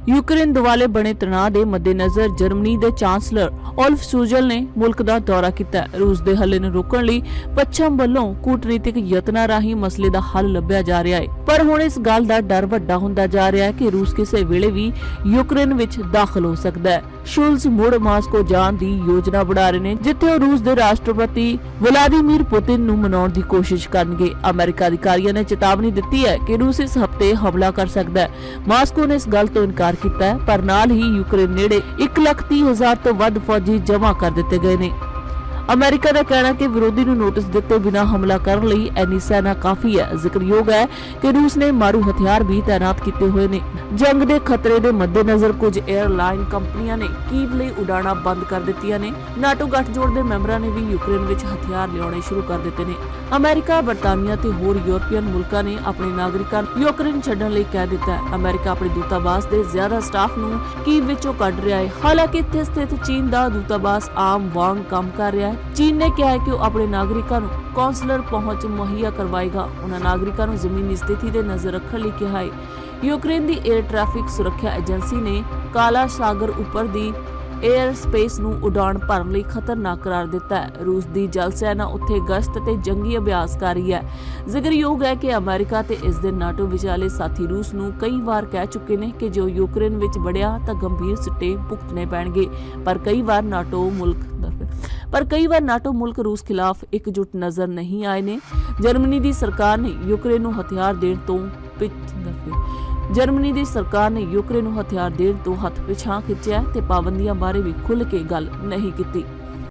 Ukraine दुआले बने तनाव के मद्देनजर जर्मनी के चांसलर ओल्फ शूजल ने मुल्क का दौरा किया। रूस के हल्ले नूं रोकण लई पश्चिम वालों कूटनीतिक यत्नां राहीं मसले का हल लभ्या जा रहा है, पर हुण इस गल का डर वड्डा हुंदा जा रहा है कि रूस किसी वेले भी यूक्रेन विच दाखिल हो सकता है। शूल्स मुड़ मास्को जाण दी योजना बना रहे हैं, जिथे रूस के राष्ट्रपति व्लादिमीर पुतिन नूं मनाउण दी कोशिश करनगे। अमेरिका अधिकारियों ने चेतावनी दी है कि रूस इस हफ्ते हमला कर सकता है। मास्को ने इस गल तो इनकार किया है, पर नाल ही यूक्रेन नेड़े 1,30,000 तो वध फौजी जमा कर दिते गए ने। अमेरिका का कहना कि विरोधी नूं नोटिस दिते बिना हमला करने लई इन्नी सेना काफी है। जिक्रयोग है कि रूस ने मारू हथियार भी तैनात किए हुए ने। जंग के खतरे के मद्देनजर कुछ एयरलाइन कंपनियां ने कीव लई उड़ाणा बंद कर दित्तियां ने। नाटो गठजोड़ के मैंबरां ने भी यूक्रेन विच हथियार लियाउने शुरू कर दिते ने। अमेरिका, बरतानिया ते होर यूरोपीयन मुल्कां ने अपने नागरिकां नूं यूक्रेन छड्डण लई कह दिता है। अमेरिका अपने दूतावास के ज्यादा स्टाफ नूं कीव विचों कढ रहा है। हालांकि इत्थे स्थित चीन का दूतावास आम वांग काम कर रहा है। चीन ने कहा है कि वह अपने नागरिकों को कौंसलर पहुंच मुहैया करवाएगा। उन्होंने नागरिकों को जमीनी स्थिति पर नजर रखने लिए कहा है। यूक्रेन की एयर ट्रैफिक सुरक्षा एजेंसी ने काला सागर उपर दी एयर स्पेस नूं उड़ान भरन लई खतरनाक करार दिता है। रूस की जल सेना उत्थे गश्त ते जंगी अभ्यास कर रही है। जिक्रयोग है कि अमेरिका ते इस दे नाटो विचाले साथी रूस नूं कई बार कह चुके हैं कि जो यूक्रेन विच वड़िया तां गंभीर सिੱਟੇ भुगतने पैणगे, पर कई बार नाटो मुल्क रूस खिलाफ एकजुट नजर नहीं आए ने। जर्मनी की सरकार ने यूक्रेन नूं हथियार देण तो हथ पिछां खिंचिया ते पाबंदियां बारे भी खुल के गल नहीं की।